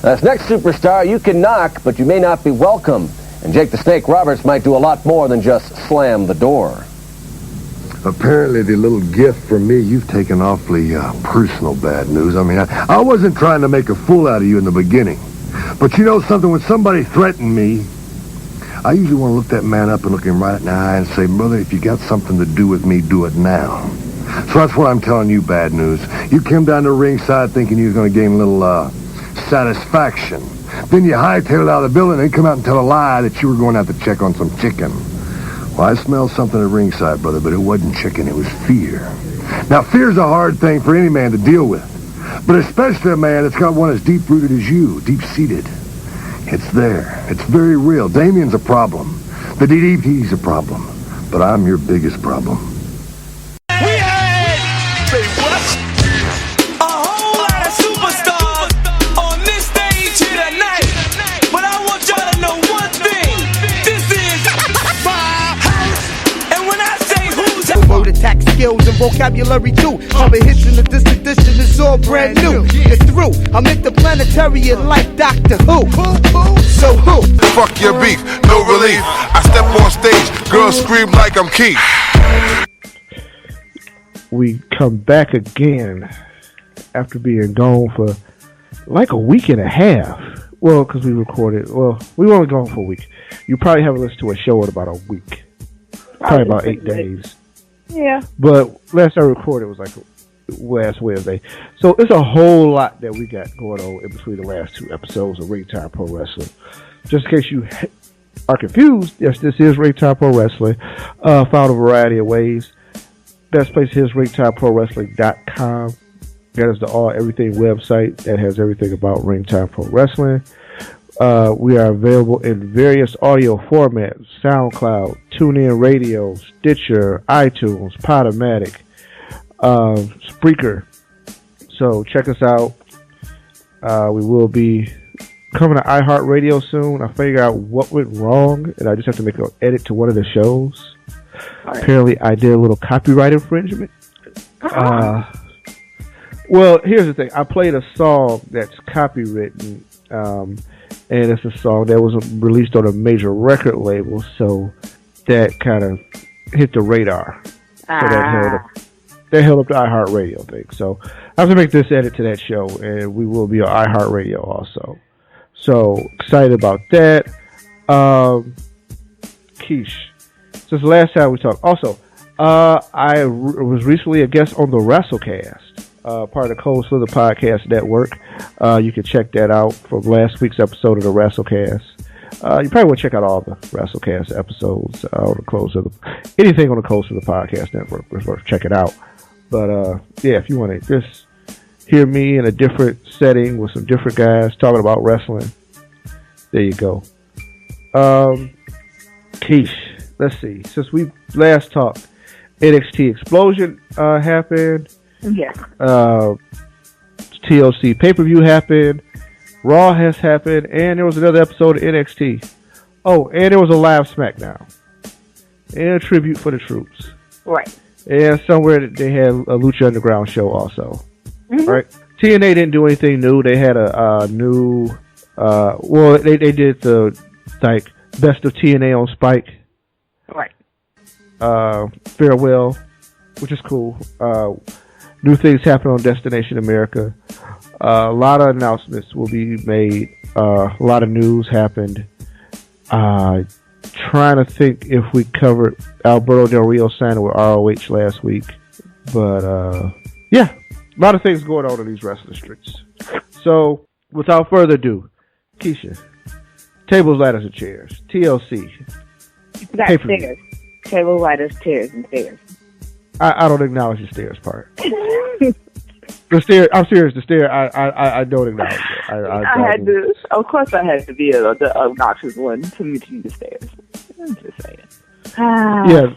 This next superstar you can knock, but you may not be welcome. And Jake the Snake Roberts might do a lot more than just slam the door. Apparently, the little gift from me, you've taken awfully personal bad news. I mean, I wasn't trying to make a fool out of you in the beginning. But you know something, when somebody threatened me, I usually want to look that man up and look him right in the eye and say, brother, if you got something to do with me, do it now. So that's what I'm telling you, bad news. You came down to ringside thinking you was going to gain a little satisfaction. Then you hightailed out of the building and come out and tell a lie that you were going out to check on some chicken. Well, I smelled something at ringside, brother, but it wasn't chicken, it was fear. Now, fear's a hard thing for any man to deal with, but especially a man that's got one as deep-rooted as you, deep-seated. It's there. It's very real. Damien's a problem. The DDP's a problem. But I'm your biggest problem. We had, say what? A whole lot of superstars on this stage here tonight. But I want y'all to know one thing. This is my house. And when I say who's word attack skills and vocabulary too. All the hits in this edition is all brand new. Get through. I'm interplanetarian like Doctor Who. So who? Fuck your beef, no relief. I step on stage, girls scream like I'm Keith. We come back again after being gone for like a week and a half. Well, because we recorded. Well, we were only gone for a week. You probably haven't listened to a show in about a week. Probably about 8 days. Yeah. But last I recorded was like last Wednesday. So it's a whole lot that we got going on in between the last 2 episodes of Ring Time Pro Wrestling. Just in case you are confused, yes, this is Ring Time Pro Wrestling. Found a variety of ways. Best place is ringtimeprowrestling.com. That is the all everything website that has everything about Ring Time Pro Wrestling. We are available in various audio formats: SoundCloud, TuneIn Radio, Stitcher, iTunes, Podomatic, Spreaker. So check us out. We will be coming to iHeartRadio soon. I figured out what went wrong, and I just have to make an edit to one of the shows. Right. Apparently, I did a little copyright infringement. Well, here's the thing. I played a song that's copywritten, and it's a song that was released on a major record label, so that kind of hit the radar. So that held up the iHeartRadio thing. So I have to make this edit to that show, and we will be on iHeartRadio also. So excited about that. Keish, since the last time we talked, also, I was recently a guest on the WrestleCast. Part of the Cold Slither Podcast Network. You can check that out from last week's episode of the WrestleCast. You probably want to check out all the WrestleCast episodes on the Cold Slither. Anything on the Cold Slither Podcast Network is worth checking out. But yeah, if you want to just hear me in a different setting with some different guys talking about wrestling, there you go. Keish, let's see. Since we last talked, NXT Explosion happened. Yes. TLC pay-per-view happened. Raw has happened, and there was another episode of NXT. Oh, and there was a live SmackDown and a tribute for the troops. Right. And somewhere they had a Lucha Underground show also. Mm-hmm. Right. TNA didn't do anything new. They had a new. Well, they did the like best of TNA on Spike. Right. Farewell, which is cool. New things happen on Destination America. A lot of announcements will be made. A lot of news happened. Trying to think if we covered Alberto Del Rio signing with ROH last week. But, yeah. A lot of things going on in these wrestling streets. So, without further ado, Keisha, tables, ladders, and chairs. TLC. Got stairs. Tables, ladders, chairs, and stairs. I don't acknowledge the stairs part. The stair. I'm serious. The stair. I don't acknowledge it. I had to. Of course, I had to be the obnoxious one to mention the stairs. I'm just saying. Yeah,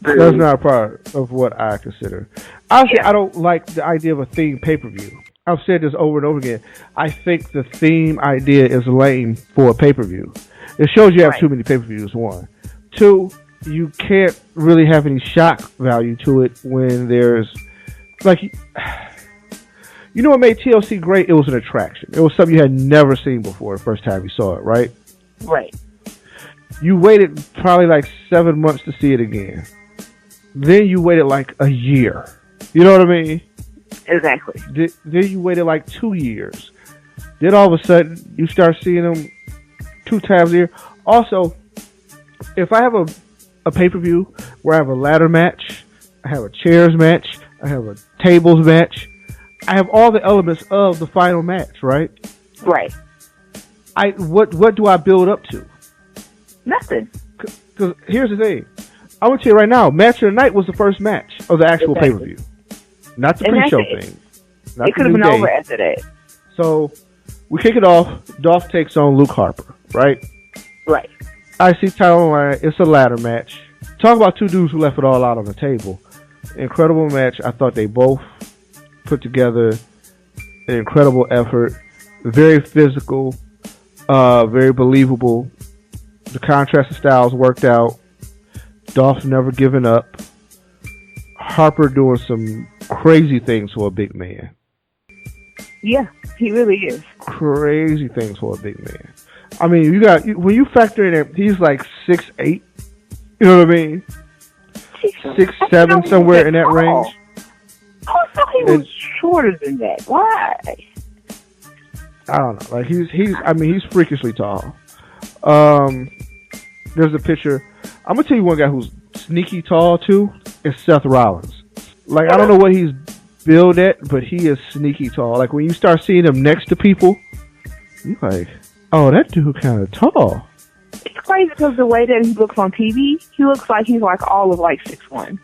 that's not a part of what I consider. Honestly, I don't like the idea of a theme pay-per-view. I've said this over and over again. I think the theme idea is lame for a pay-per-view. It shows you have too many pay-per-views. 1, 2. You can't really have any shock value to it when there's like You know what made TLC great? It was an attraction. It was something you had never seen before the first time you saw it, right? Right. You waited probably like 7 months to see it again. Then you waited like a year. You know what I mean? Exactly. Then you waited like 2 years. Then all of a sudden, you start seeing them 2 times a year. Also, if I have a pay-per-view where I have a ladder match, I have a chairs match, I have a tables match, I have all the elements of the final match, right? Right. What do I build up to? Nothing. Because here's the thing. I'm going to tell you right now, match of the night was the first match of the actual pay-per-view. Not the pre-show thing. Not it could have been over after that. So, we kick it off. Dolph takes on Luke Harper, right? Right. IC title line. It's a ladder match. Talk about 2 dudes who left it all out on the table. Incredible match. I thought they both put together an incredible effort. Very physical. Very believable. The contrast of styles worked out. Dolph's never giving up. Harper doing some crazy things for a big man. Yeah, he really is. Crazy things for a big man. I mean, when you factor in that he's like 6'8", you know what I mean? 6'7", somewhere in that range. I thought he was shorter than that. Why? I don't know. Like he's freakishly tall. There's a picture. I'm gonna tell you one guy who's sneaky tall too. Is Seth Rollins. Like I don't know what he's billed at, but he is sneaky tall. Like when you start seeing him next to people, you're like, oh, that dude kind of tall. It's crazy because the way that he looks on TV, he looks like he's like all of like 6'1",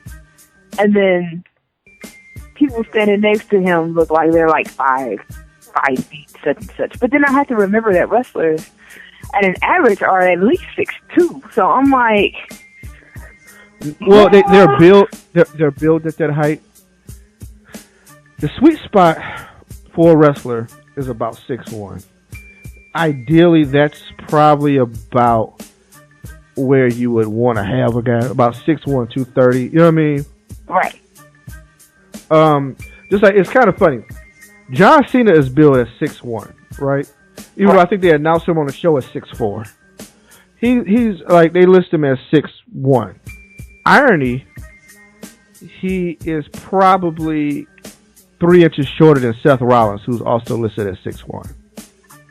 and then people standing next to him look like they're like 5 feet, such and such. But then I have to remember that wrestlers at an average are at least 6'2". So I'm like, well, they're built at that height. The sweet spot for a wrestler is about 6'1". Ideally, that's probably about where you would want to have a guy, about 6'1", 230. You know what I mean? Right. Just like it's kind of funny. John Cena is billed as 6'1", right? Even though I think they announced him on the show as 6'4". He's like they list him as 6'1". Irony, he is probably 3 inches shorter than Seth Rollins, who's also listed as 6'1".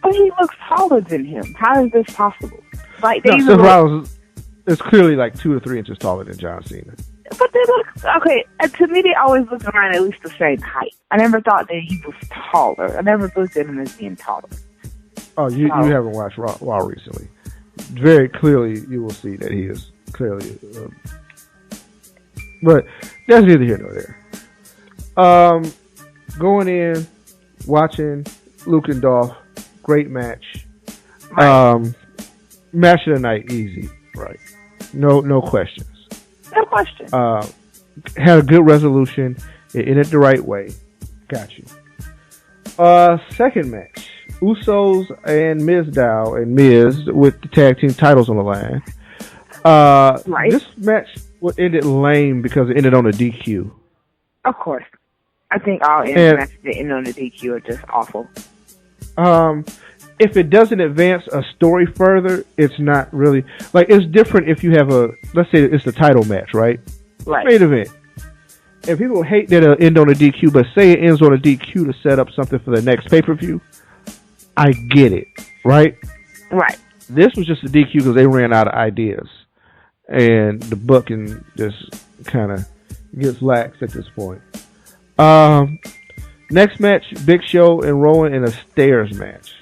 But he looks taller than him. How is this possible? Like Seth Rollins is clearly like 2 to 3 inches taller than John Cena. But they look okay. To me, they always look around at least the same height. I never thought that he was taller. I never looked at him as being taller. Oh, you haven't watched Raw recently. Very clearly, you will see that he is clearly. But that's neither here nor there. Going in, watching Luke and Dolph, great match. Right. Match of the night, easy, right? No questions. No question. Had a good resolution. It ended the right way. Got you. Second match. Usos and Mizdow and Miz with the tag team titles on the line. Right. This match ended lame because it ended on a DQ. Of course. I think all matches that end on a DQ are just awful. If it doesn't advance a story further, it's not really like it's different if you have let's say it's the title match, right? Right. Main event. And people hate that it'll end on a DQ, but say it ends on a DQ to set up something for the next pay-per-view. I get it, right? Right. This was just a DQ because they ran out of ideas, and the booking just kind of gets lax at this point. Next match, Big Show and Rowan in a stairs match.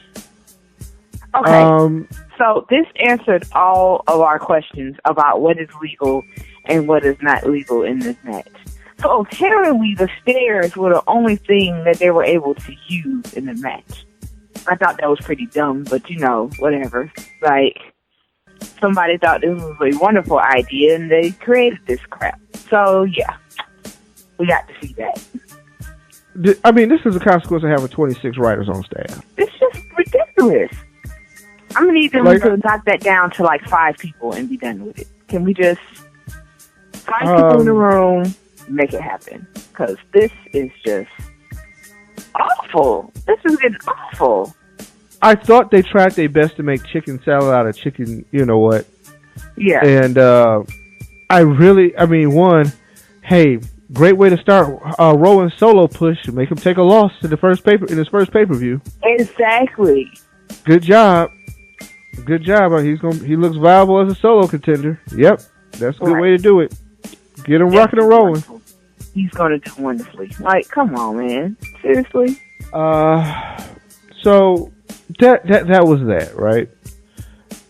Okay. So this answered all of our questions about what is legal and what is not legal in this match. So apparently the stairs were the only thing that they were able to use in the match. I thought that was pretty dumb, but whatever. Like, somebody thought this was a wonderful idea and they created this crap. So yeah, we got to see that. I mean, this is a consequence of having 26 writers on staff. It's just ridiculous. I'm going to need them to knock that down to like 5 people and be done with it. Can we just 5 people in the room, make it happen? Because this is just awful. This is getting awful. I thought they tried their best to make chicken salad out of chicken, you know what? Yeah. And great way to start Rowan's solo push. Make him take a loss in his first pay-per-view. Exactly. Good job. He looks viable as a solo contender. Yep, that's a good way to do it. Get him rocking and rolling. He's gonna do wonderfully. Like, come on, man. Seriously. So that was that, right?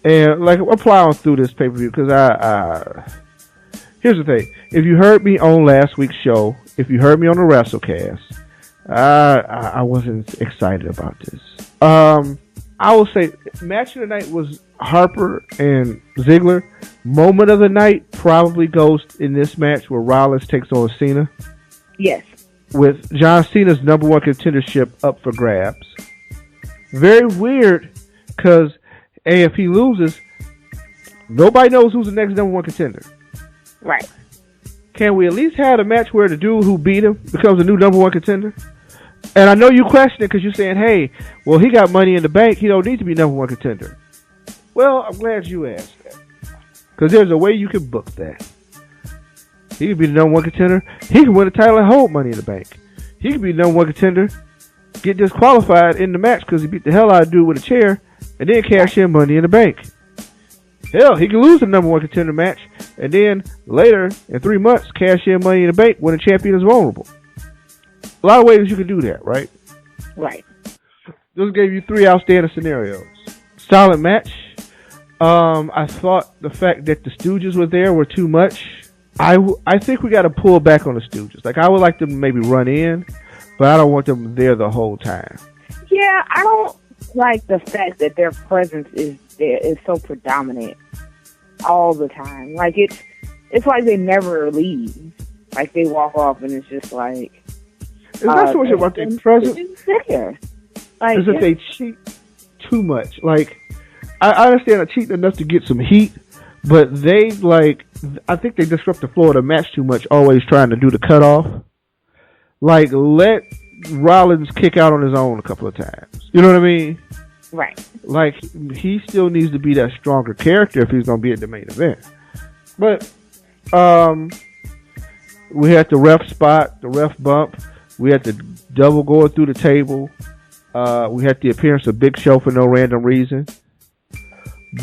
And like, I'm plowing through this pay-per-view because here's the thing. If you heard me on last week's show, if you heard me on the WrestleCast, I wasn't excited about this. I will say, match of the night was Harper and Ziggler. Moment of the night probably goes in this match where Rollins takes on Cena. Yes. With John Cena's number one contendership up for grabs. Very weird, because if he loses, nobody knows who's the next number one contender. Right. Can we at least have a match where the dude who beat him becomes the new number one contender? And I know you question it because you're saying, hey, well, he got money in the bank. He don't need to be number one contender. Well, I'm glad you asked that. Because there's a way you can book that. He could be the number one contender. He can win the title and hold money in the bank. He could be the number one contender, get disqualified in the match because he beat the hell out of dude with a chair, and then cash in money in the bank. Hell, he can lose the number one contender match, and then later, in 3 months, cash in money in the bank when the champion is vulnerable. A lot of ways you can do that, right? Right. Those gave you 3 outstanding scenarios. Solid match. I thought the fact that the Stooges were there were too much. I think we got to pull back on the Stooges. Like, I would like them to maybe run in, but I don't want them there the whole time. Yeah, I don't like the fact that their presence is so predominant all the time. Like, it's like they never leave. Like, they walk off and it's just like... It's not so much about their presence. It's there. Like, it's that they cheat too much. Like, I understand they're cheating enough to get some heat, but they, like... I think they disrupt the flow of the match too much, always trying to do the cutoff. Like, let Rollins kick out on his own a couple of times. You know what I mean? Right. Like, he still needs to be that stronger character if he's going to be at the main event. But, we had the ref spot, the ref bump. We had the double going through the table. We had the appearance of Big Show for no random reason.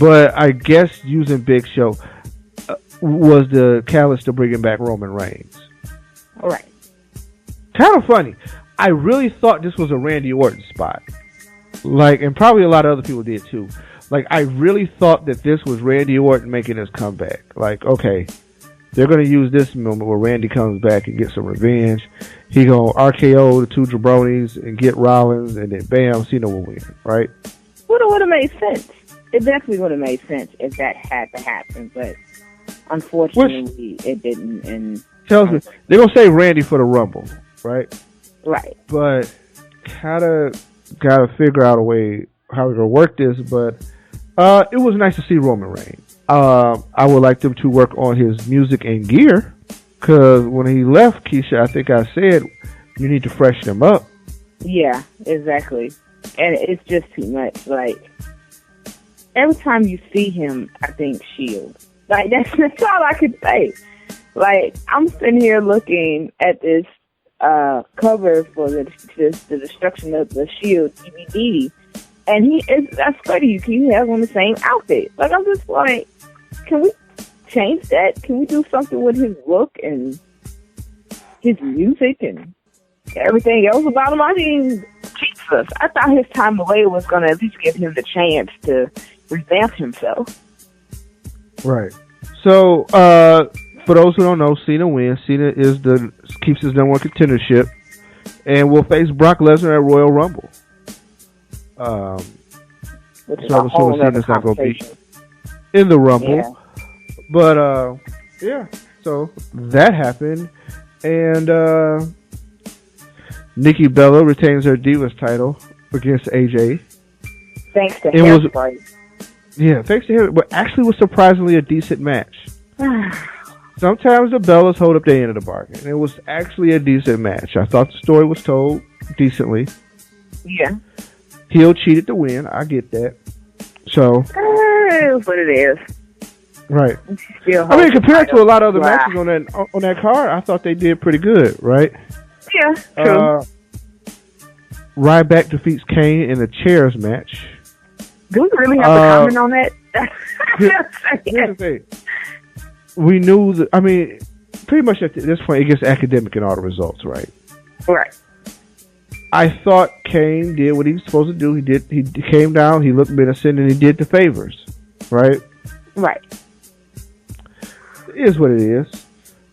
But I guess using Big Show was the catalyst to bringing back Roman Reigns. All right. Kind of funny. I really thought this was a Randy Orton spot. Like, and probably a lot of other people did too. Like, I really thought that this was Randy Orton making his comeback. Like, okay, they're going to use this moment where Randy comes back and gets some revenge. He going to RKO the two jabronis and get Rollins, and then bam, Cena will win, right? Would have made sense. It definitely would have made sense if that had to happen, but unfortunately, it didn't. And tells me they're going to save Randy for the Rumble, right? Right. But kind of got to figure out a way how we're going to work this, but it was nice to see Roman Reigns. I would like them to work on his music and gear, because when he left, Keisha, I think I said, you need to freshen him up. Yeah, exactly. And it's just too much. Like, every time you see him, I think Shield. Like, that's all I could say. Like, I'm sitting here looking at this cover for the destruction of the Shield DVD, and that's funny. He has on the same outfit. Like, I'm just like, can we change that? Can we do something with his look and his music and everything else about him? I mean, Jesus, I thought his time away was going to at least give him the chance to revamp himself. Right. So, for those who don't know, Cena wins. Cena keeps his number one contendership, and will face Brock Lesnar at Royal Rumble. Which is so I'm assuming Cena's not going to be in the Rumble. Yeah. But, yeah. So, that happened. And, Nikki Bella retains her Divas title against AJ. Thanks to him. Yeah, thanks to him. But actually was surprisingly a decent match. sometimes the Bellas hold up their end of the bargain. And it was actually a decent match. I thought the story was told decently. Yeah. Heel cheated to win. I get that. So. It is what it is. Right. Still I mean, compared to a lot of other matches on that card, I thought they did pretty good, right? Yeah, true. Ryback defeats Kane in a chairs match. Do we really have to comment on that? Here's the thing. We knew that, I mean, pretty much at this point, it gets academic in all the results, right? Right. I thought Kane did what he was supposed to do. He came down, he looked menacing, and he did the favors, right? Right. It is what it is.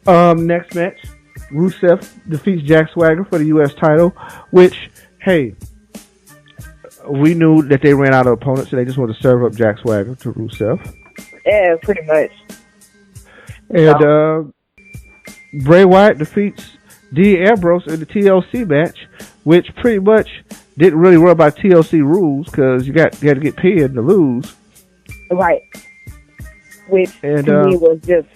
Next match, Rusev defeats Jack Swagger for the U.S. title, which, hey, we knew that they ran out of opponents, so they just wanted to serve up Jack Swagger to Rusev. Yeah, pretty much. And Bray Wyatt defeats Dean Ambrose in the TLC match, which pretty much didn't really worry about TLC rules because you had to get paid to lose. Right. Which to me was just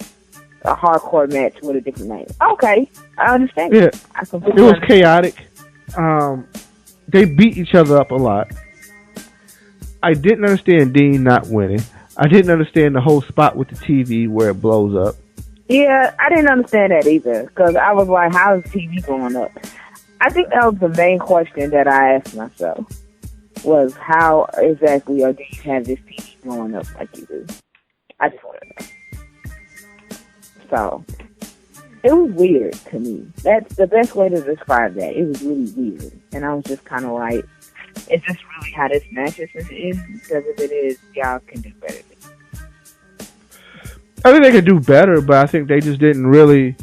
a hardcore match with a different name. Okay, I understand. Yeah, it was chaotic. They beat each other up a lot. I didn't understand Dean not winning. I didn't understand the whole spot with the TV where it blows up. Yeah, I didn't understand that either because I was like, how is TV going up? I think that was the main question that I asked myself was how exactly or do you have this TV blowing up like you do? I just wanted to know. So, it was weird to me. That's the best way to describe that. It was really weird. And I was just kind of like, is this really how this match is? Because if it is, y'all can do better. I think they could do better, but I think they just didn't really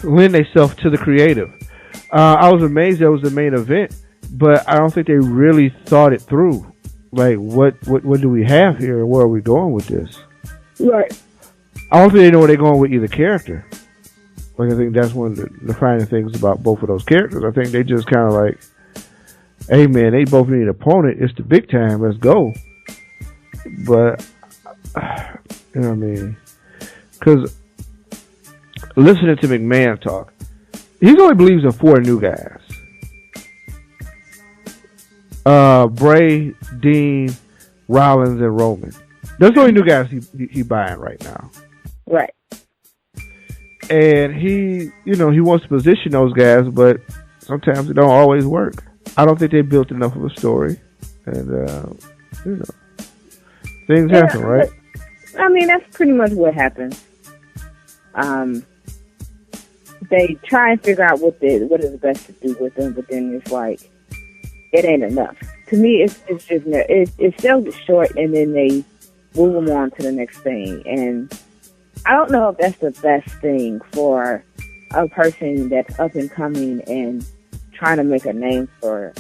lend themselves to the creative. I was amazed that was the main event, but I don't think they really thought it through. Like, what do we have here, and where are we going with this? Right. I don't think they know where they're going with either character. Like, I think that's one of the defining things about both of those characters. I think they just kind of like, hey, man, they both need an opponent. It's the big time. Let's go. But, you know what I mean? Because listening to McMahon talk, he only believes in 4 new guys. Bray, Dean, Rollins, and Roman. Those are the only new guys he buying right now. Right. And he wants to position those guys, but sometimes it don't always work. I don't think they built enough of a story. And, things happen, right? I mean, that's pretty much what happens. They try and figure out what is best to do with them, but then it's like, it ain't enough. To me, it's just, it sells it short, and then they move them on to the next thing. And I don't know if that's the best thing for a person that's up and coming and trying to make a name for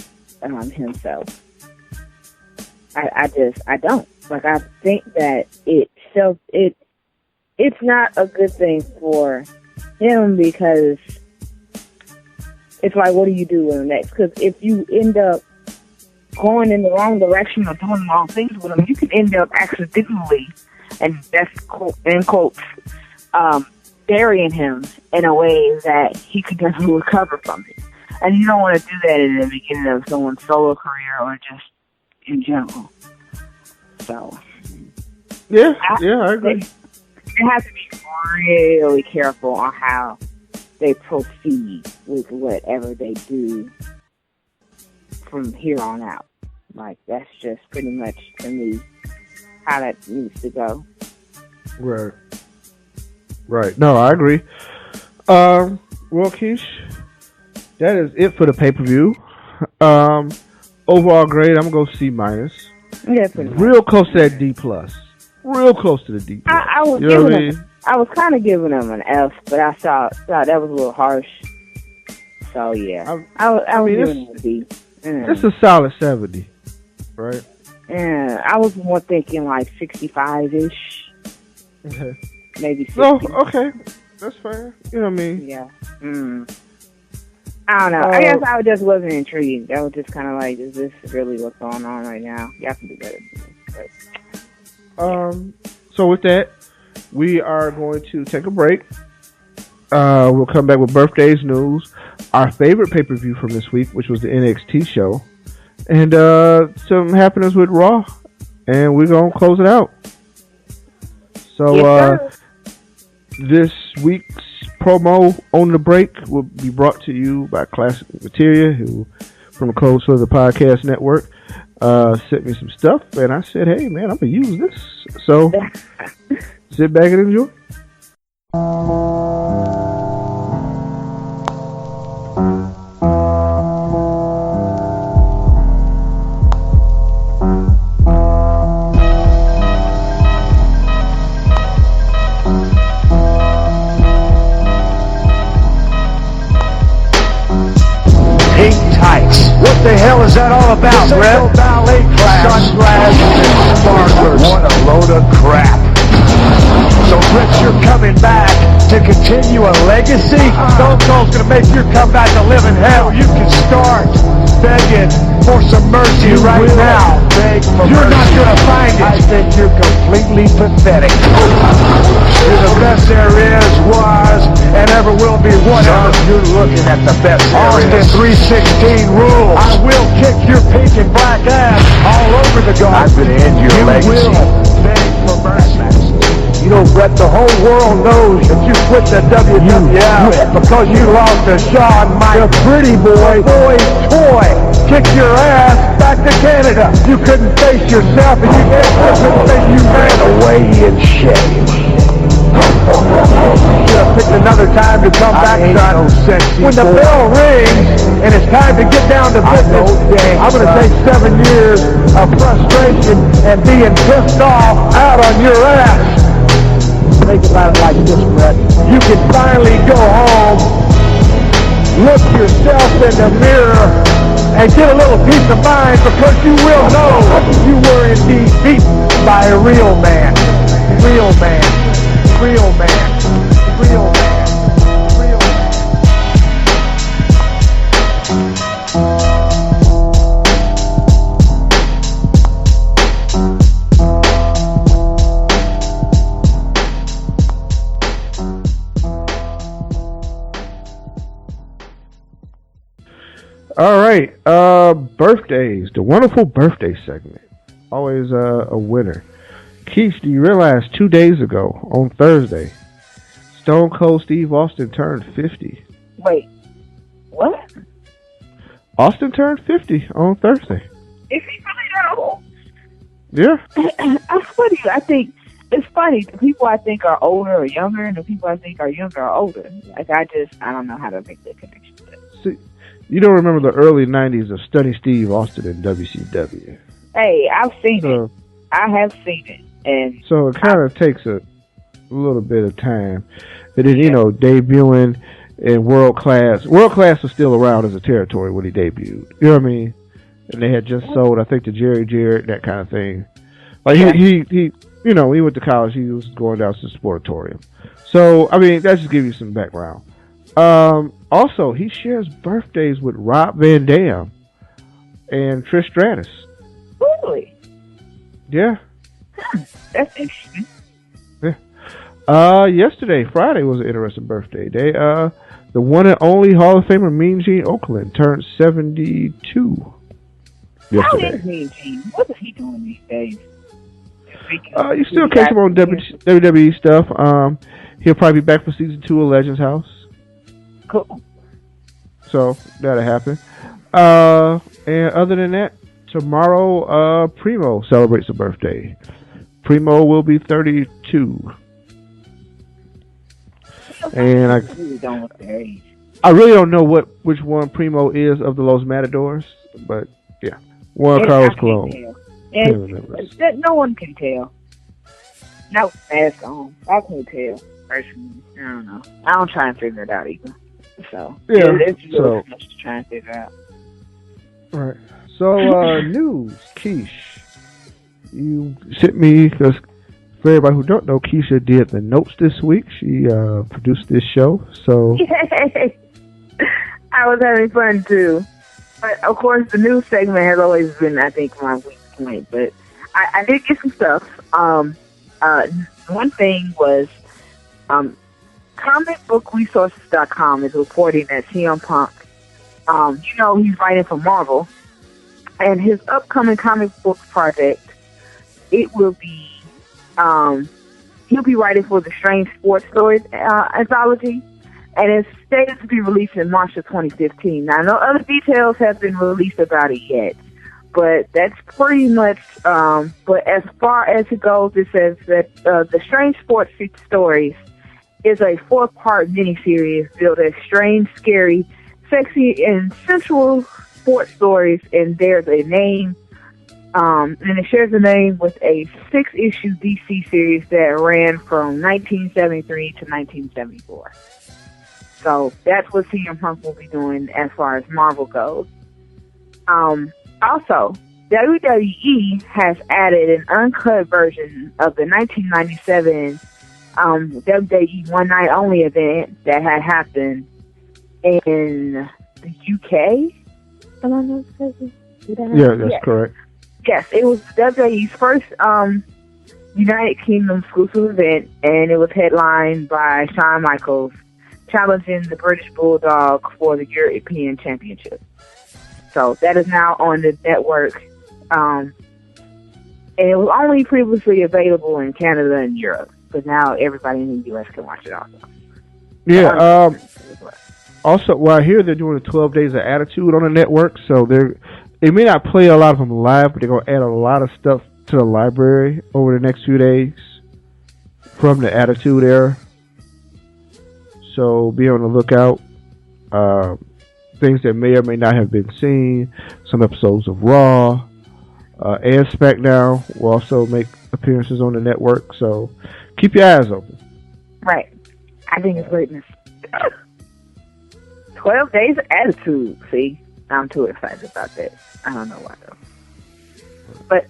himself. I don't. Like, I think that it's not a good thing for him because it's like, what do you do with him next? Because if you end up going in the wrong direction or doing the wrong things with him, you can end up accidentally, and that's in quotes, burying him in a way that he could never recover from it. And you don't want to do that in the beginning of someone's solo career or just in general. So, yeah, I agree. They have to be really careful on how they proceed with whatever they do from here on out. Like, that's just pretty much, to me, how that needs to go. Right. No, I agree. Well, Keish, that is it for the pay-per-view. Overall grade, I'm going to go C-. Yeah, pretty much. Real close to that D+. Real close to the D+. I was kind of giving them an F, but I thought that was a little harsh. So, yeah. I was giving them a D. It's a solid 70, right? Yeah, I was more thinking like 65-ish. Okay. Maybe 60. Oh, okay. That's fair. You know what I mean? Yeah. I don't know. I guess I just wasn't intrigued. I was just kind of like, is this really what's going on right now? Y'all can do better than this. But, so with that, we are going to take a break. We'll come back with birthdays news, our favorite pay-per-view from this week, which was the NXT show, and some happenings with Raw, and we're going to close it out. So this week's promo on the break will be brought to you by Classic Materia, who from the Cold Slither Podcast Network sent me some stuff, and I said, hey man, I'm gonna use this. So sit back and enjoy. What the hell is that all about, Brett? Ballet class. Sunglasses and sparklers. What a load of crap. So, Brett, you're coming back to continue a legacy? Stone Cold's gonna make your comeback to live in hell. You can start begging for some mercy right now. You're not gonna find it. I think you're completely pathetic. You're the best there is, was, and ever will be. Whatever. You're looking at the best there is. Austin 316 rules. I will kick your pink and black ass all over the garden. I'm gonna end your legacy. You will beg for mercy. You know, Brett, the whole world knows that you quit the WWF because you lost to Shawn Michaels. The pretty boy's toy. Kick your ass back to Canada. You couldn't face yourself, and you couldn't face you ran away in shame. You should have picked another time to come back, son. When the bell rings and it's time to get down to business, I'm going to take 7 years of frustration and being pissed off out on your ass. Think about it like this, Brett. You can finally go home, look yourself in the mirror, and get a little peace of mind because you will know you were indeed beaten by a real man. Real man. Real man. Real man. Real man. All right, birthdays, the wonderful birthday segment. Always a winner. Keith, do you realize 2 days ago, on Thursday, Stone Cold Steve Austin turned 50? Wait, what? Austin turned 50 on Thursday. Is he really that old? Yeah. I swear to you, I think it's funny. The people I think are older are younger, and the people I think are younger are older. Like, I don't know how to make that connection. See, you don't remember the early 90s of Stunning Steve Austin in WCW. Hey, I've seen it. I have seen it. And so it kind of takes a little bit of time. And then, debuting in World Class. World Class was still around as a territory when he debuted. You know what I mean? And they had just sold, I think, to Jerry Jarrett, that kind of thing. Like, he went to college. He was going down to the sportatorium. So, I mean, that just gives you some background. Also, he shares birthdays with Rob Van Dam and Trish Stratus. Really? Yeah. That's interesting. Yeah. Yesterday, Friday, was an interesting birthday day. The one and only Hall of Famer Mean Gene Okerlund turned 72 yesterday. How is Mean Gene? What is he doing these days? You still catch him on WWE stuff. He'll probably be back for season 2 of Legends House. Cool. So that'll happen. And other than that, tomorrow, Primo celebrates a birthday. Primo will be 32. And I really don't know which one Primo is of the Los Matadors, but yeah, Juan Carlos Colon. No one can tell. No mask on. I can't tell. Personally, I don't know. I don't try and figure it out either. So yeah, it's really much to try and figure out. All right. So news, Keish. You sent me, because for everybody who don't know, Keisha did the notes this week. She produced this show. So Yay! I was having fun too. But of course, the news segment has always been, I think, my weak point. But I did get some stuff. One thing was comicbookresources.com is reporting that CM Punk, he's writing for Marvel, and his upcoming comic book project, it will be, he'll be writing for the Strange Sports Stories anthology, and it's stated to be released in March of 2015. Now, no other details have been released about it yet, but that's pretty much, but as far as it goes, it says that the Strange Sports Stories is a 4-part miniseries built as strange, scary, sexy, and sensual sports stories, and there's a name, and it shares a name with a 6-issue DC series that ran from 1973 to 1974. So that's what CM Punk will be doing as far as Marvel goes. Also, WWE has added an uncut version of the 1997 WWE One Night Only event that had happened in the UK. Yeah, that's correct. Yes, it was WWE's first United Kingdom exclusive event, and it was headlined by Shawn Michaels challenging the British Bulldog for the European Championship. So that is now on the network, and it was only previously available in Canada and Europe, but now everybody in the U.S. can watch it also. Yeah. Also, well, I hear they're doing the 12 Days of Attitude on the network, so they may not play a lot of them live, but they're going to add a lot of stuff to the library over the next few days from the Attitude Era. So be on the lookout. Things that may or may not have been seen. Some episodes of Raw and SmackDown will also make appearances on the network. So keep your eyes open. Right. I think it's greatness. 12 Days of Attitude. See, I'm too excited about that. I don't know why though. But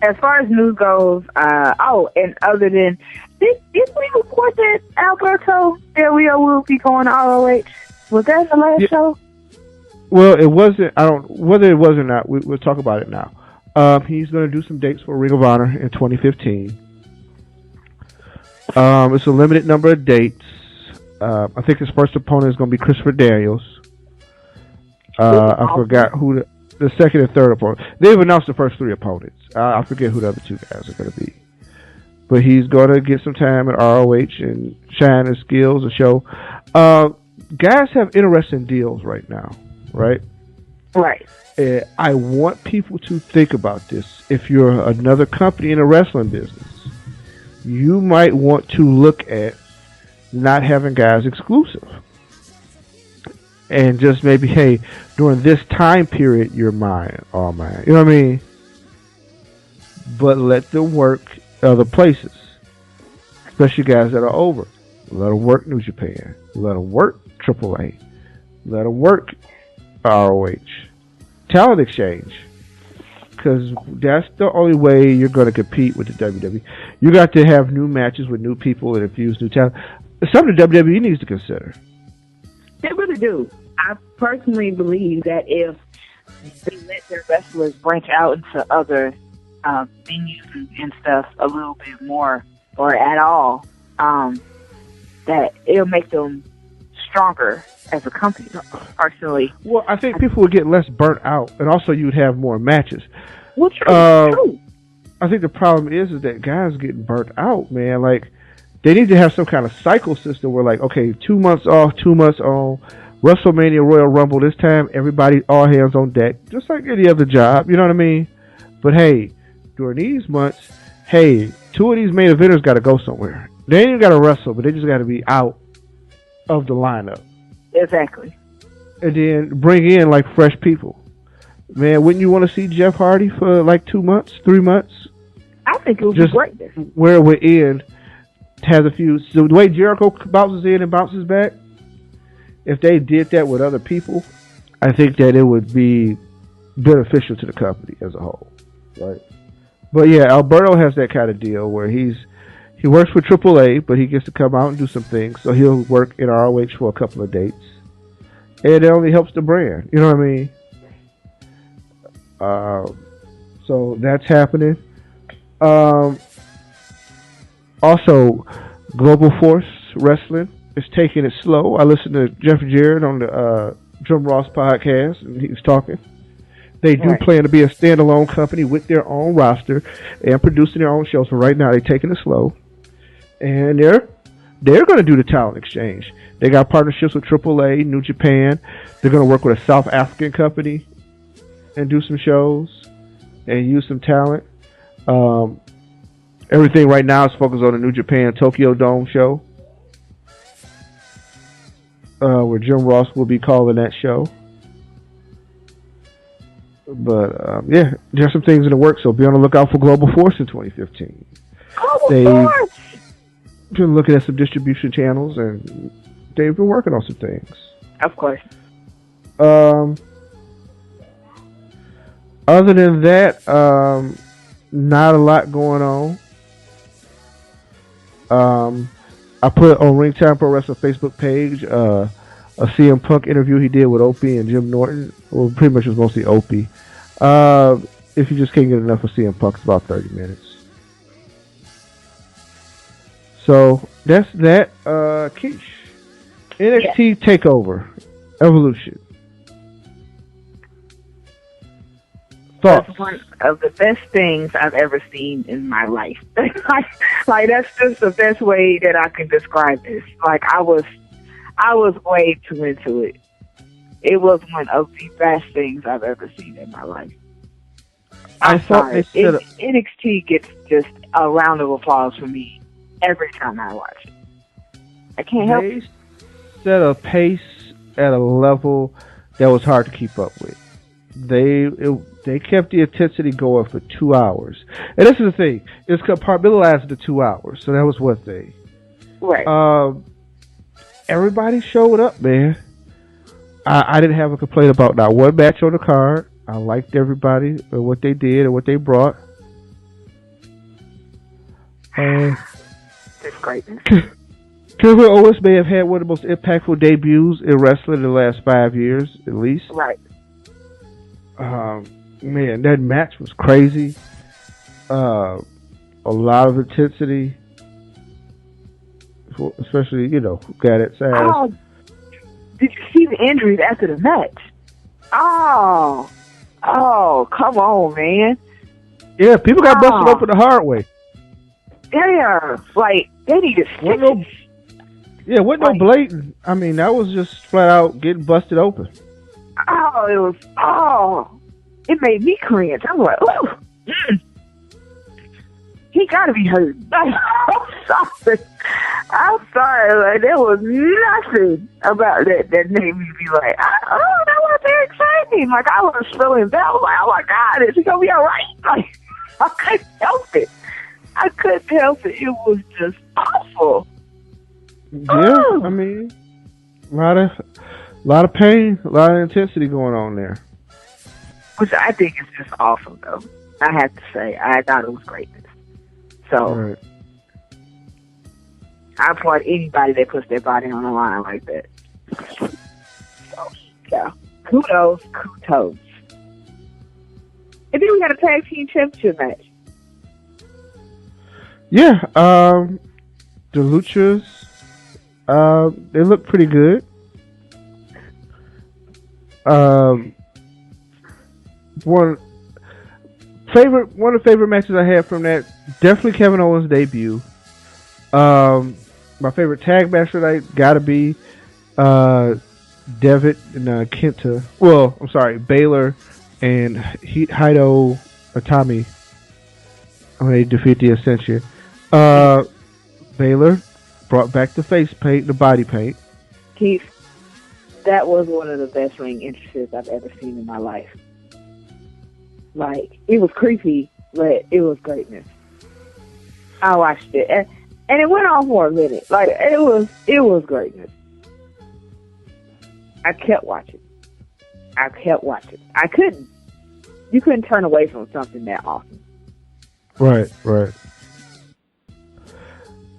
as far as news goes, and other than, did we report that Alberto Del Rio will be going to ROH? Was that the last show? Well, it wasn't. Whether it was or not, we'll talk about it now. He's going to do some dates for Ring of Honor in 2015. It's a limited number of dates. I think his first opponent is going to be Christopher Daniels. I forgot who the second and third opponent. They've announced the first 3 opponents. I forget who the other 2 guys are going to be. But he's going to get some time at ROH and shine his skills and show. Guys have interesting deals right now, right? Right. I want people to think about this. If you're another company in the wrestling business, you might want to look at not having guys exclusive. And just maybe, hey, during this time period, you're mine, all mine. You know what I mean? But let them work other places. Especially guys that are over. Let them work New Japan. Let them work AAA. Let them work ROH. Talent exchange. Because that's the only way you're going to compete with the WWE. You got to have new matches with new people and infuse new talent. It's something the WWE needs to consider. They really do. I personally believe that if they let their wrestlers branch out into other venues and stuff a little bit more, or at all, that it'll make them stronger as a company, personally. Well, I think people would get less burnt out, and also you'd have more matches. Well, true. I think the problem is that guys getting burnt out, man. Like, they need to have some kind of cycle system where, like, okay, 2 months off, 2 months on, WrestleMania Royal Rumble this time, everybody, all hands on deck, just like any other job, you know what I mean? But hey, during these months, hey, 2 of these main eventers got to go somewhere. They ain't even got to wrestle, but they just got to be out of the lineup. Exactly. And then bring in, like, fresh people. Man, wouldn't you want to see Jeff Hardy for, like, 2 months, 3 months? I think it would be great. Where it would end, has a few... So the way Jericho bounces in and bounces back, if they did that with other people, I think that it would be beneficial to the company as a whole. Right? But yeah, Alberto has that kind of deal where he works for AAA, but he gets to come out and do some things. So he'll work in ROH for a couple of dates. And it only helps the brand. You know what I mean? So that's happening. Also, Global Force Wrestling is taking it slow. I listened to Jeff Jarrett on the Jim Ross podcast, and he was talking. They do plan to be a standalone company with their own roster and producing their own shows. So right now, they're taking it slow. And they're going to do the talent exchange. They got partnerships with AAA, New Japan. They're going to work with a South African company and do some shows and use some talent. Everything right now is focused on the New Japan Tokyo Dome show, where Jim Ross will be calling that show. But yeah, there's some things in the works, so be on the lookout for Global Force in 2015. They've been looking at some distribution channels, and they've been working on some things. Of course. Other than that, not a lot going on. I put on Ring Time Pro Wrestling Facebook page a CM Punk interview he did with Opie and Jim Norton. Well, pretty much it was mostly Opie. If you just can't get enough of CM Punk, it's about 30 minutes. So that's that. Keish. NXT Takeover Evolution. Thoughts? That's one of the best things I've ever seen in my life. like that's just the best way that I can describe this. Like I was way too into it. It was one of the best things I've ever seen in my life. I thought they said NXT gets just a round of applause for me every time I watch it. I can't help it. They set a pace at a level that was hard to keep up with. They kept the intensity going for 2 hours. And this is the thing. It's compartmentalized to 2 hours. So that was one thing. Right. Everybody showed up, man. I didn't have a complaint about not one match on the card. I liked everybody and what they did and what they brought. It's greatness. Kevin Owens may have had one of the most impactful debuts in wrestling in the last 5 years, at least. Right. Man, that match was crazy. A lot of intensity. Especially, who got it. Oh, did you see the injuries after the match? Oh, come on, man. Yeah, people got busted open the hard way. Yeah, like, they needed stitches. Wasn't no blatant. I mean, that was just flat out getting busted open. It made me cringe. I'm like, oh, he gotta be hurt. I'm sorry. Like, there was nothing about that made me be like, I don't know what they're exciting. Like, I was feeling bad. I was like, oh my God, is he gonna be all right? Like, I couldn't help it. It was just awful. Yeah, I mean, a lot of pain, a lot of intensity going on there. Which I think is just awesome, though. I have to say, I thought it was greatness. So, right. I applaud anybody that puts their body on the line like that. So, yeah. Kudos. And then we had a tag team championship match. Yeah, the Luchas, they look pretty good. One of the favorite matches I had from that, definitely Kevin Owens' debut. My favorite tag match tonight gotta be Devitt and Kenta. Well, I'm sorry, Baylor and Hideo Itami. When they defeat the Ascension. Baylor brought back the face paint, the body paint. Keith, that was one of the best ring entrances I've ever seen in my life. Like, it was creepy, but it was greatness. I watched it, and it went on for a minute. Like, it was greatness. I kept watching. You couldn't turn away from something that awesome. Right.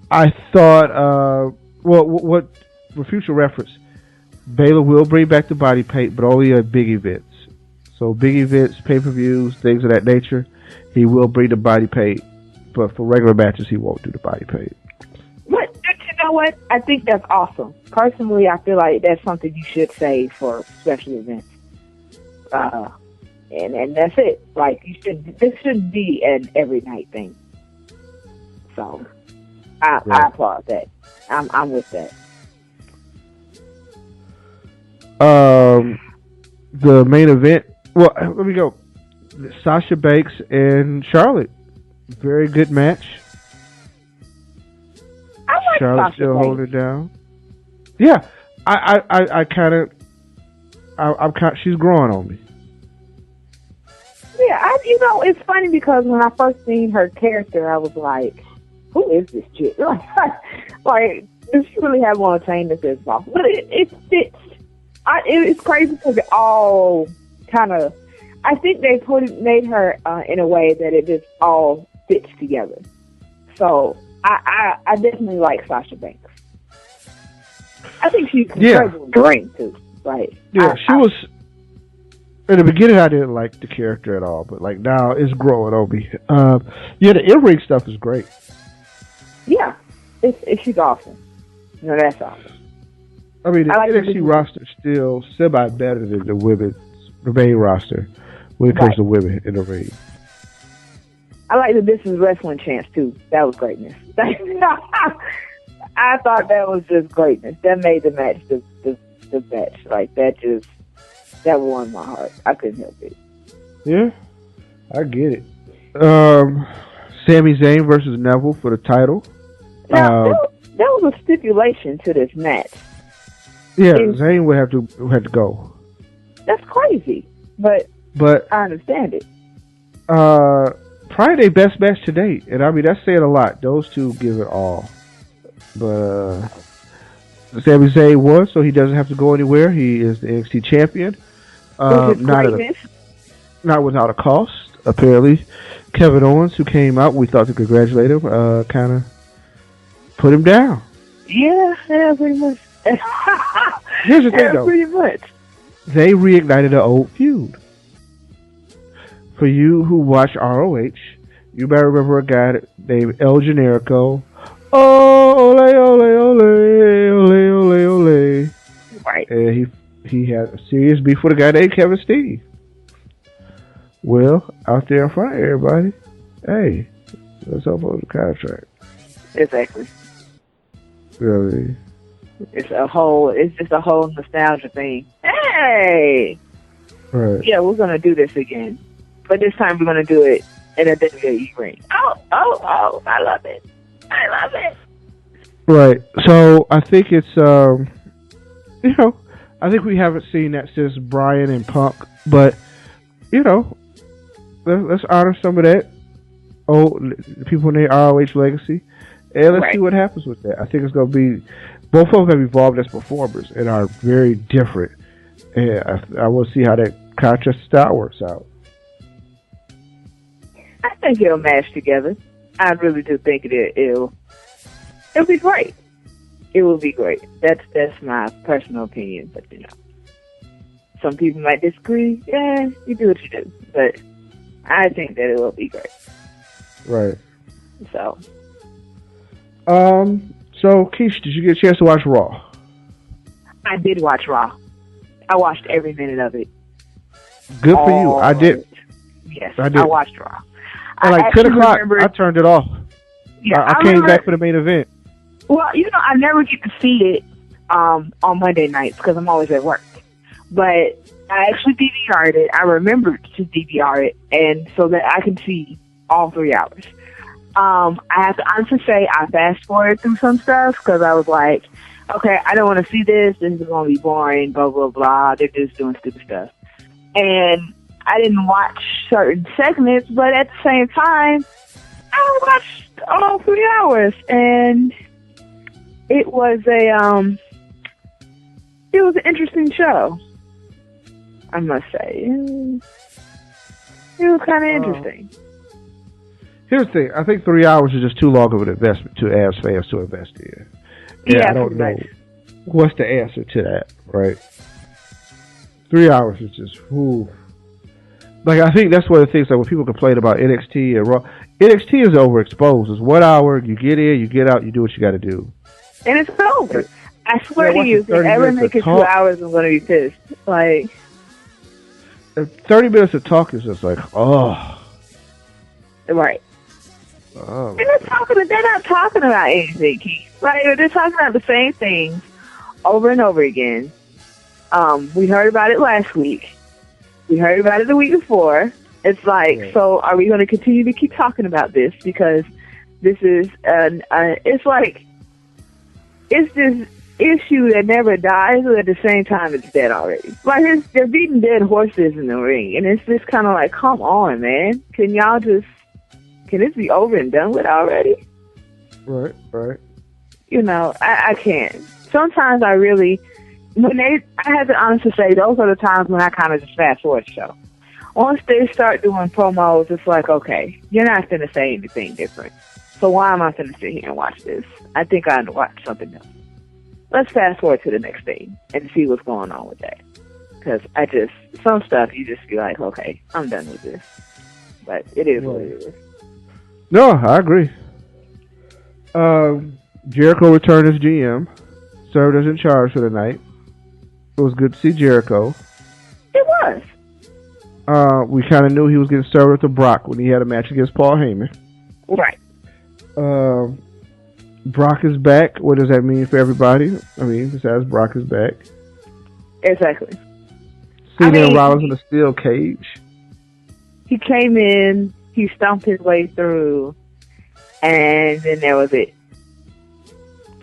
I thought, what for future reference, Baylor will bring back the body paint, but only at big events. So big events, pay-per-views, things of that nature, he will bring the body paint but for regular matches, he won't do the body paint. But you know what? I think that's awesome. Personally, I feel like that's something you should say for special events. And that's it. Like this shouldn't be an every night thing. So I applaud that. I'm with that. The main event. Well, let me go. Sasha Banks and Charlotte. Very good match. I like Charlotte Sasha still Banks. holding it down. Yeah, I kind of. She's growing on me. Yeah, it's funny because when I first seen her character, I was like, "Who is this chick?" Like, does she really have one chain that says boss? But it fits. It's crazy because it all kind of. I think they made her in a way that it just all fits together. So I definitely like Sasha Banks. I think she's incredibly great too. Right? Yeah, she was. In the beginning, I didn't like the character at all, but like now, it's growing on me. The in-ring stuff is great. Yeah, she's awesome. That's awesome. I mean, the I like NXT roster is still semi better than the main roster when it comes to women in the ring. I like the This Is Wrestling chance too. That was greatness. I thought that was just greatness. That made the match the match. Like that warmed my heart. I couldn't help it. Yeah, I get it. Sami Zayn versus Neville for the title. Now, there was a stipulation to this match. Yeah, Zayn would have to go. That's crazy, but I understand it. Probably their best match to date, and I mean that's saying a lot. Those two give it all, but Sami Zayn won, so he doesn't have to go anywhere. He is the NXT champion. Not without a cost, apparently. Kevin Owens, who came out, we thought to congratulate him, kind of put him down. Yeah, pretty much. Here's the thing, though. Pretty much. They reignited an old feud. For you who watch ROH, you better remember a guy named El Generico. Oh, ole, ole, ole, ole, ole, ole. Right. And he had a serious beef with a guy named Kevin Steen. Well, out there in front of everybody, hey, let's open the contract. Exactly. Really? It's just a whole nostalgia thing. Hey! Right. Yeah, we're going to do this again. But this time we're going to do it in a WWE ring. Oh, I love it. Right. So I think it's, I think we haven't seen that since Bryan and Punk, but, let's honor some of that. People in their ROH legacy. And let's see what happens with that. I think it's going to be, both of them have evolved as performers and are very different. And I will see how that contrast style works out. I think it'll match together. I really do think it'll be great. It will be great. That's my personal opinion, but some people might disagree. Yeah, you do what you do, but I think that it will be great. Right. So. So Keisha, did you get a chance to watch Raw? I did watch Raw. I watched every minute of it. Good for you. I did. Yes, I did. I watched Raw. At like 10 o'clock, I turned it off. Yeah, I came back for the main event. Well, I never get to see it on Monday nights because I'm always at work. But I actually DVR'd it. I remembered to DVR it, and so that I can see all 3 hours. I have to honestly say I fast-forwarded through some stuff because I was like, okay, I don't want to see this. This is going to be boring, blah, blah, blah. They're just doing stupid stuff. And I didn't watch certain segments, but at the same time, I watched all 3 hours, and it was an interesting show, I must say. It was kind of interesting. Here's the thing. I think 3 hours is just too long of an investment to ask fans to invest in. Yeah, I don't know what's the answer to that, right? 3 hours is just, whew. Like, I think that's one of the things, like, when people complain about NXT and Raw, NXT is overexposed. It's 1 hour. You get in, you get out, you do what you got to do. And it's over. I swear Yeah, to you, if they ever make it 2 hours, I'm going to be pissed. Like, 30 minutes of talk is just like, oh. Right. Oh. And they're not talking about anything, Keith. Like, they're talking about the same things over and over again. We heard about it last week. We heard about it the week before. It's like, so are we going to continue to keep talking about this? Because this is it's like, it's this issue that never dies, but at the same time it's dead already. Like, they're beating dead horses in the ring, and it's just kind of like, come on, man. Can this be over and done with already? Right. You know, I can't. Sometimes I have to honestly say, those are the times when I kind of just fast forward the show. Once they start doing promos, it's like, okay, you're not going to say anything different. So why am I going to sit here and watch this? I think I watch something else. Let's fast forward to the next thing and see what's going on with that. Because some stuff you just be like, okay, I'm done with this. But it is what it is. No, I agree. Jericho returned as GM, served as in charge for the night. It was good to see Jericho. It was. We kind of knew he was getting served with the Brock when he had a match against Paul Heyman. Right. Brock is back. What does that mean for everybody? I mean, besides Brock is back. Exactly. Cena and Rollins in a steel cage. He came in, he stomped his way through, and then that was it.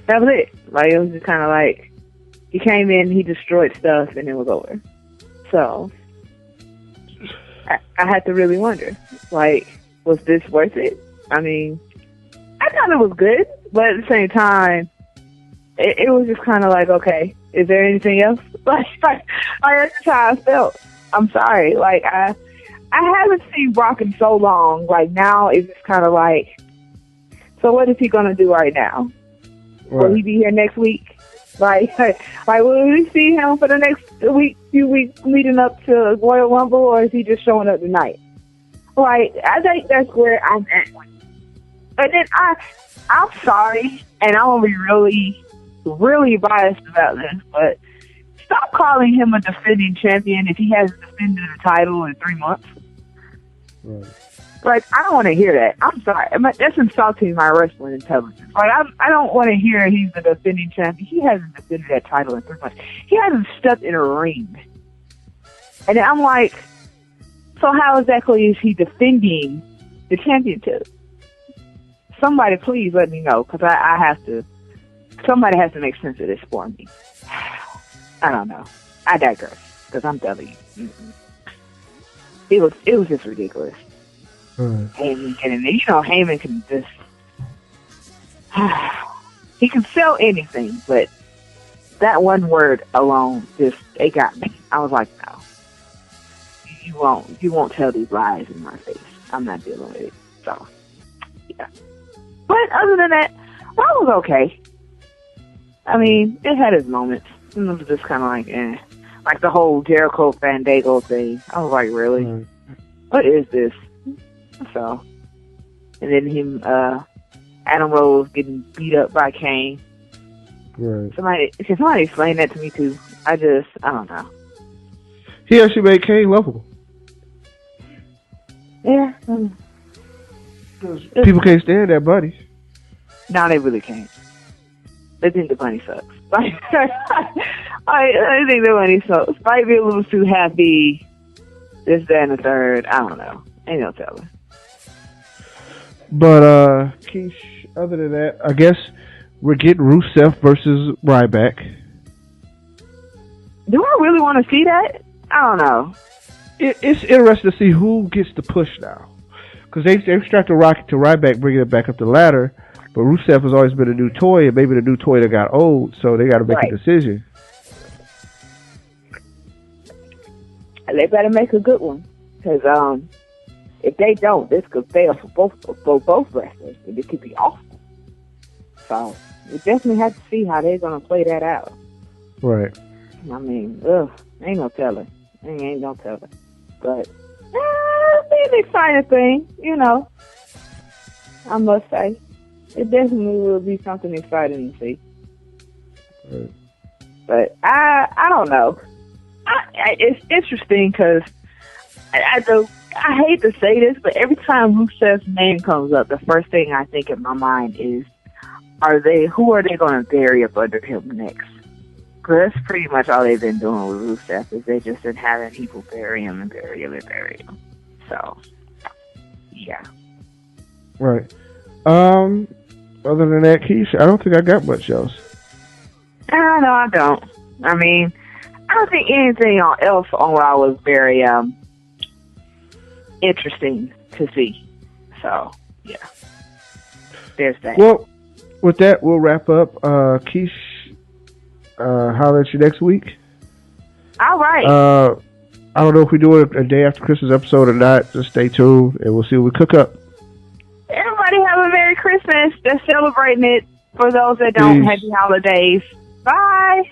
That was it. Like, it was just kind of like, he came in, he destroyed stuff, and it was over. So, I had to really wonder, like, was this worth it? I mean, I thought it was good, but at the same time, it was just kind of like, okay, is there anything else? Like that's just how I felt. I'm sorry. Like, I haven't seen Brock in so long. Like, now it's just kind of like, so what is he going to do right now? Right. Will he be here next week? Like, will we see him for the next few weeks leading up to Royal Rumble, or is he just showing up tonight? Like, I think that's where I'm at. And then I'm sorry, and I'm going to be really, really biased about this, but stop calling him a defending champion if he hasn't defended the title in 3 months. Right. Like, I don't want to hear that. I'm sorry. That's insulting my wrestling intelligence. Like, I don't want to hear he's the defending champion. He hasn't defended that title in 3 months. He hasn't stepped in a ring. And I'm like, so how exactly is he defending the championship? Somebody please let me know, because I have to, somebody has to make sense of this for me. I don't know. I digress, because I'm telling you. It was just ridiculous. Heyman getting it. You know, Heyman can just, he can sell anything, but that one word alone just, it got me. I was like, no. You won't tell these lies in my face. I'm not dealing with it. So, yeah. But other than that, Raw was okay. I mean, it had its moments. It was just kind of like, eh. Like the whole Jericho Fandango thing. I was like, really? What is this? So, and then him, Adam Rose getting beat up by Kane. Right. Can somebody explain that to me too? I don't know. He actually made Kane lovable. Yeah. People can't stand that buddy. No, they really can't. They think the bunny sucks. I think the bunny sucks. Might be a little too happy. This, that, and the third. I don't know. Ain't no telling. But, Keish, other than that, I guess we're getting Rusev versus Ryback. Do I really want to see that? I don't know. It's interesting to see who gets the push now. Because they extracted Rocket to Ryback, bringing it back up the ladder. But Rusev has always been a new toy, and maybe the new toy that got old, so they got to make a decision. They better make a good one. Because if they don't, this could fail for both wrestlers. And it could be awful. So we definitely have to see how they're going to play that out. Right. I mean, ain't no telling. Ain't no telling. But it's an exciting thing, you know. I must say. It definitely will be something exciting to see. Right. But I don't know. It's interesting because I hate to say this, but every time Rusev's name comes up, the first thing I think in my mind is, who are they going to bury up under him next? Because that's pretty much all they've been doing with Rusev, is they just been having people bury him and bury him and bury him. So, yeah. Right. Other than that, Keisha, I don't think I got much else. No, I don't. I mean, I don't think anything else on what I was very interesting to see. So, yeah. There's that. Well, with that, we'll wrap up. Keish, holler at you next week. All right. I don't know if we do it a day after Christmas episode or not. Just stay tuned, and we'll see what we cook up. Everybody have a Merry Christmas. They're celebrating it. For those that don't, happy holidays. Bye.